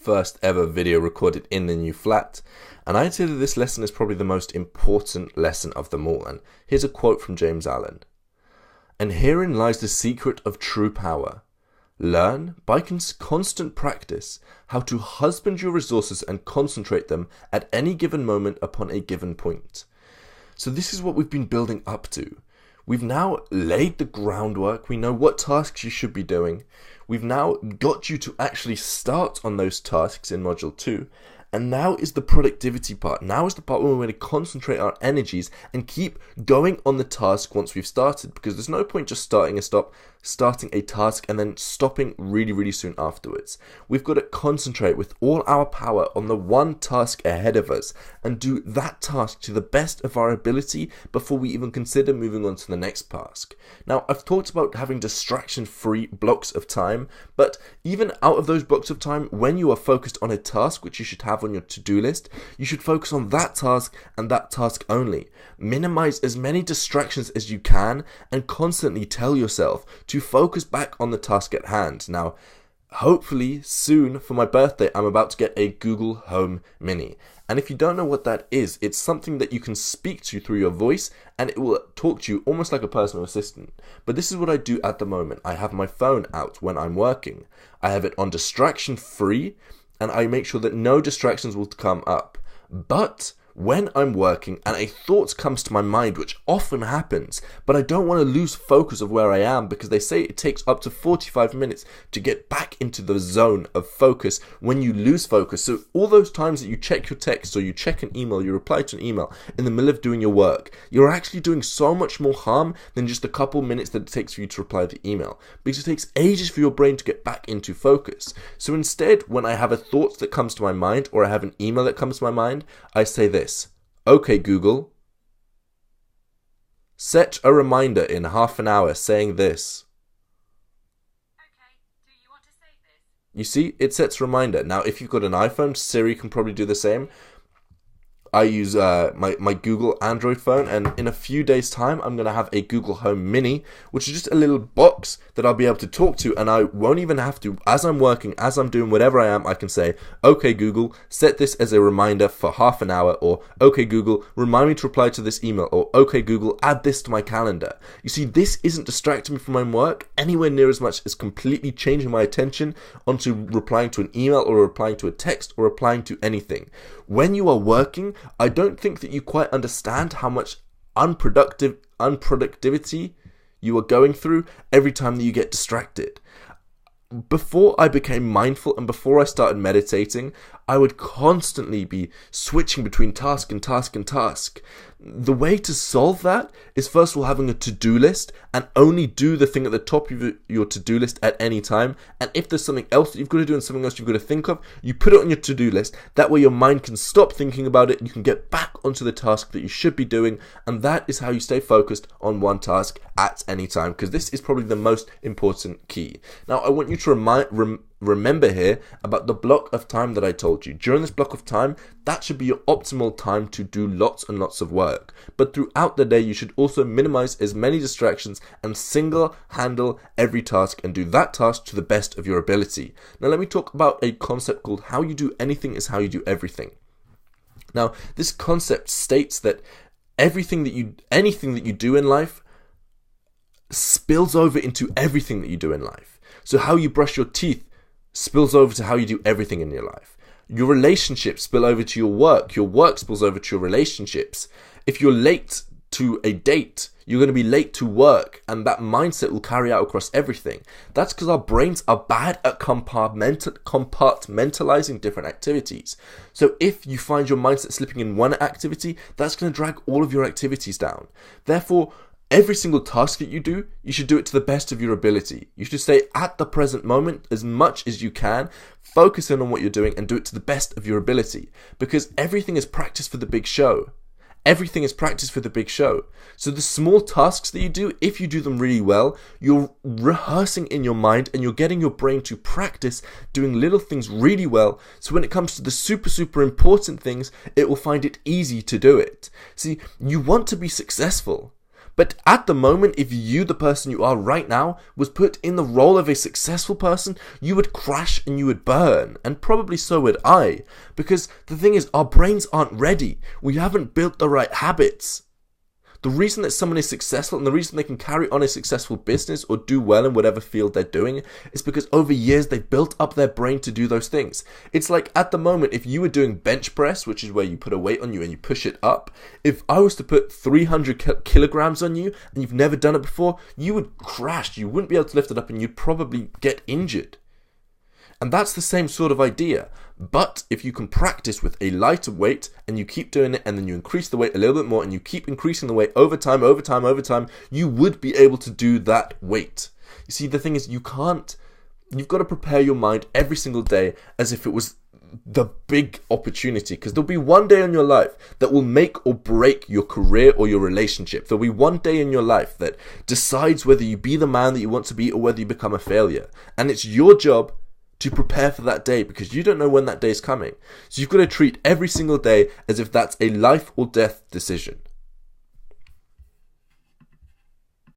first ever video recorded in the new flat, and I'd say that this lesson is probably the most important lesson of them all. And here's a quote from James Allen. "And herein lies the secret of true power. Learn, by constant practice, how to husband your resources and concentrate them at any given moment upon a given point." So this is what we've been building up to. We've now laid the groundwork. We know what tasks you should be doing. We've now got you to actually start on those tasks in Module 2. And now is the productivity part. Now is the part where we're going to concentrate our energies and keep going on the task once we've started. Because there's no point just starting a task and then stopping really soon afterwards. We've got to concentrate with all our power on the one task ahead of us and do that task to the best of our ability before we even consider moving on to the next task. Now, I've talked about having distraction-free blocks of time, but even out of those blocks of time, when you are focused on a task, which you should have on your to-do list, you should focus on that task and that task only. Minimize as many distractions as you can and constantly tell yourself to focus back on the task at hand. Now, hopefully soon for my birthday, I'm about to get a Google Home Mini. And if you don't know what that is, it's something that you can speak to through your voice and it will talk to you almost like a personal assistant. But this is what I do at the moment. I have my phone out when I'm working. I have it on distraction free and I make sure that no distractions will come up. But when I'm working and a thought comes to my mind, which often happens, but I don't want to lose focus of where I am because they say it takes up to 45 minutes to get back into the zone of focus when you lose focus. So all those times that you check your text or you check an email, you reply to an email in the middle of doing your work, you're actually doing so much more harm than just a couple minutes that it takes for you to reply the email, because it takes ages for your brain to get back into focus. So instead, when I have a thought that comes to my mind or I have an email that comes to my mind, I say this: "Okay, Google, set a reminder in half an hour saying this." Okay, do you want to say this? You see, it sets a reminder. Now, if you've got an iPhone, Siri can probably do the same. I use my Google Android phone, and in a few days' time, I'm going to have a Google Home Mini, which is just a little box that I'll be able to talk to, and I won't even have to, as I'm working, as I'm doing whatever I am, I can say, "Okay, Google, set this as a reminder for half an hour," or "Okay, Google, remind me to reply to this email," or "Okay, Google, add this to my calendar." You see, this isn't distracting me from my work anywhere near as much as completely changing my attention onto replying to an email or replying to a text or replying to anything. When you are working, I don't think that you quite understand how much unproductivity you are going through every time that you get distracted. Before I became mindful and before I started meditating, I would constantly be switching between task and task and task. The way to solve that is first of all having a to-do list and only do the thing at the top of your to-do list at any time. And if there's something else that you've got to do and something else you've got to think of, you put it on your to-do list. That way your mind can stop thinking about it and you can get back onto the task that you should be doing. And that is how you stay focused on one task at any time, because this is probably the most important key. Now, I want you to remember here about the block of time that I told you. During this block of time, that should be your optimal time to do lots and lots of work. But throughout the day, you should also minimize as many distractions and single handle every task and do that task to the best of your ability. Now, let me talk about a concept called how you do anything is how you do everything. Now, this concept states that anything that you do in life spills over into everything that you do in life. So how you brush your teeth spills over to how you do everything in your life. Your relationships spill over to your work spills over to your relationships. If you're late to a date, you're going to be late to work, and that mindset will carry out across everything. That's because our brains are bad at compartmentalizing different activities. So if you find your mindset slipping in one activity, that's going to drag all of your activities down. Therefore, every single task that you do, you should do it to the best of your ability. You should stay at the present moment as much as you can, focus in on what you're doing and do it to the best of your ability. Because everything is practice for the big show. Everything is practice for the big show. So the small tasks that you do, if you do them really well, you're rehearsing in your mind and you're getting your brain to practice doing little things really well. So when it comes to the super important things, it will find it easy to do it. See, you want to be successful. But at the moment, if you, the person you are right now, was put in the role of a successful person, you would crash and you would burn. And probably so would I. Because the thing is, our brains aren't ready. We haven't built the right habits. The reason that someone is successful and the reason they can carry on a successful business or do well in whatever field they're doing is because over years they've built up their brain to do those things. It's like at the moment, if you were doing bench press, which is where you put a weight on you and you push it up, if I was to put 300 kilograms on you and you've never done it before, you would crash. You wouldn't be able to lift it up and you'd probably get injured. And that's the same sort of idea. But if you can practice with a lighter weight and you keep doing it and then you increase the weight a little bit more and you keep increasing the weight over time, you would be able to do that weight. You see, the thing is, you've got to prepare your mind every single day as if it was the big opportunity, because there'll be one day in your life that will make or break your career or your relationship. There'll be one day in your life that decides whether you be the man that you want to be or whether you become a failure. And it's your job to prepare for that day, because you don't know when that day is coming. So you've got to treat every single day as if that's a life or death decision.